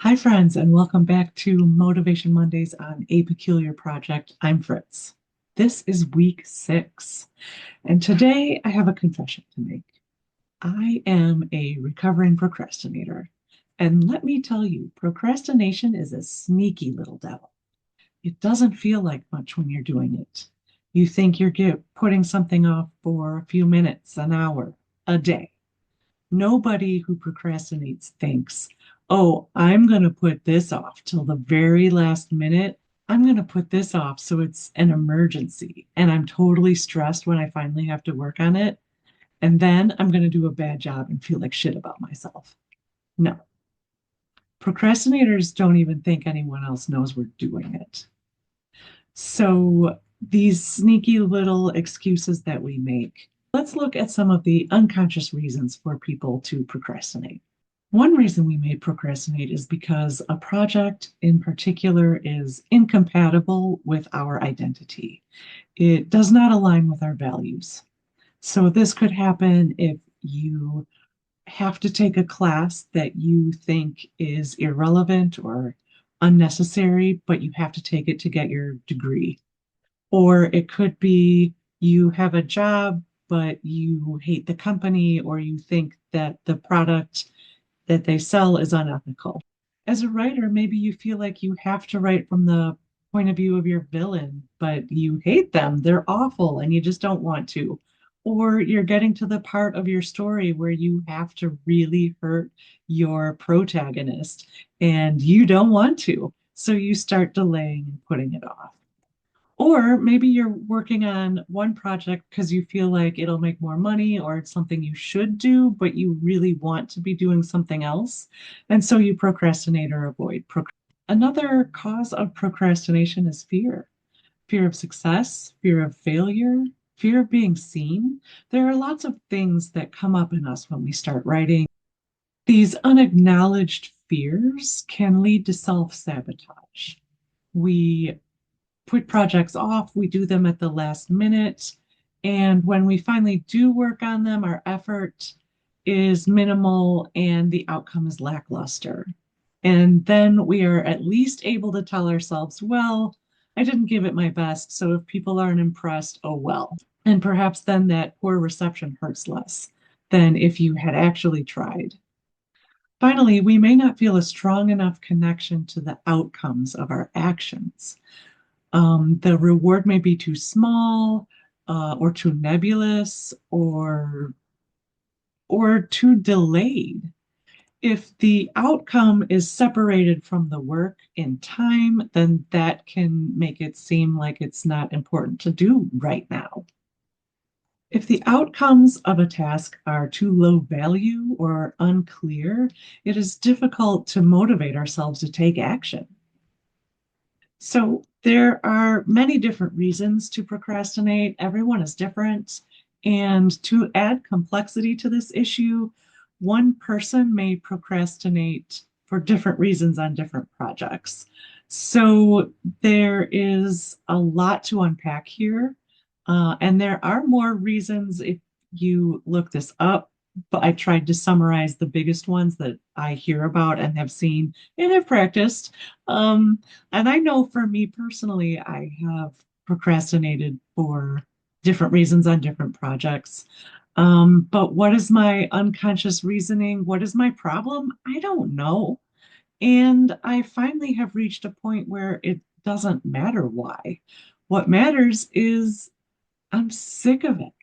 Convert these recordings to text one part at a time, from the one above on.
Hi, friends, and welcome back to Motivation Mondays on A Peculiar Project. I'm Fritz. This is week 6, and today I have a confession to make. I am a recovering procrastinator, and let me tell you, procrastination is a sneaky little devil. It doesn't feel like much when you're doing it. You think putting something off for a few minutes, an hour, a day. Nobody who procrastinates thinks, oh, I'm going to put this off till the very last minute. I'm going to put this off so it's an emergency. And I'm totally stressed when I finally have to work on it. And then I'm going to do a bad job and feel like shit about myself. No, procrastinators don't even think anyone else knows we're doing it. So these sneaky little excuses that we make, let's look at some of the unconscious reasons for people to procrastinate. One reason we may procrastinate is because a project in particular is incompatible with our identity. It does not align with our values. So this could happen if you have to take a class that you think is irrelevant or unnecessary, but you have to take it to get your degree. Or it could be you have a job, but you hate the company or you think that the product that they sell is unethical. As a writer, maybe you feel like you have to write from the point of view of your villain, but you hate them. They're awful and you just don't want to. Or you're getting to the part of your story where you have to really hurt your protagonist and you don't want to. So you start delaying and putting it off. Or maybe you're working on one project because you feel like it'll make more money or it's something you should do, but you really want to be doing something else. And so you procrastinate or avoid. Another cause of procrastination is fear. Fear of success, fear of failure, fear of being seen. There are lots of things that come up in us when we start writing. These unacknowledged fears can lead to self-sabotage. We put projects off, we do them at the last minute. And when we finally do work on them, our effort is minimal and the outcome is lackluster. And then we are at least able to tell ourselves, well, I didn't give it my best. So if people aren't impressed, oh well. And perhaps then that poor reception hurts less than if you had actually tried. Finally, we may not feel a strong enough connection to the outcomes of our actions. The reward may be too small or too nebulous or too delayed. If the outcome is separated from the work in time, then that can make it seem like it's not important to do right now. If the outcomes of a task are too low value or unclear, it is difficult to motivate ourselves to take action. So there are many different reasons to procrastinate. Everyone is different. And to add complexity to this issue, one person may procrastinate for different reasons on different projects. So there is a lot to unpack here. And there are more reasons if you look this up, but I tried to summarize the biggest ones that I hear about and have seen and have practiced. Um, and I know for me personally, I have procrastinated for different reasons on different projects. But what is my unconscious reasoning? What is my problem? I don't know. And I finally have reached a point where it doesn't matter why. What matters is I'm sick of it.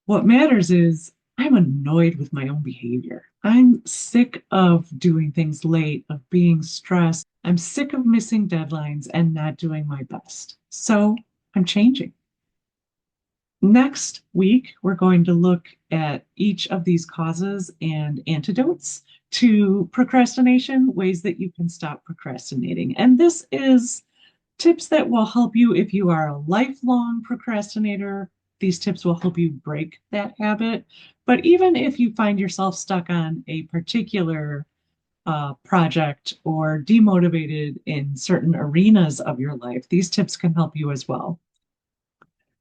What matters is I'm annoyed with my own behavior. I'm sick of doing things late, of being stressed. I'm sick of missing deadlines and not doing my best. So I'm changing. Next week, we're going to look at each of these causes and antidotes to procrastination, ways that you can stop procrastinating. And this is tips that will help you if you are a lifelong procrastinator. These tips will help you break that habit. But even if you find yourself stuck on a particular project or demotivated in certain arenas of your life, these tips can help you as well.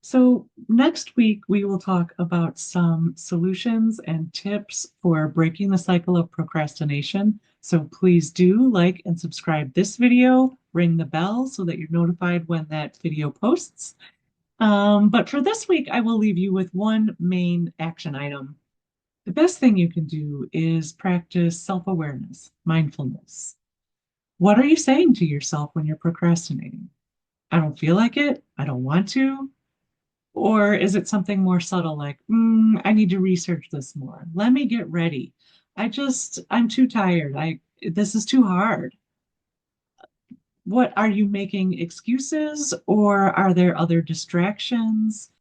So, next week, we will talk about some solutions and tips for breaking the cycle of procrastination. So, please do like and subscribe this video, ring the bell so that you're notified when that video posts. But for this week, I will leave you with one main action item. The best thing you can do is practice self awareness, mindfulness. What are you saying to yourself when you're procrastinating? I don't feel like it. I don't want to. Or is it something more subtle like, I need to research this more. Let me get ready. I'm too tired. This is too hard. What are you making excuses or are there other distractions?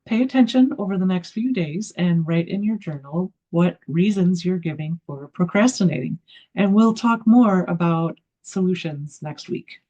Pay attention over the next few days and write in your journal what reasons you're giving for procrastinating. And we'll talk more about solutions next week.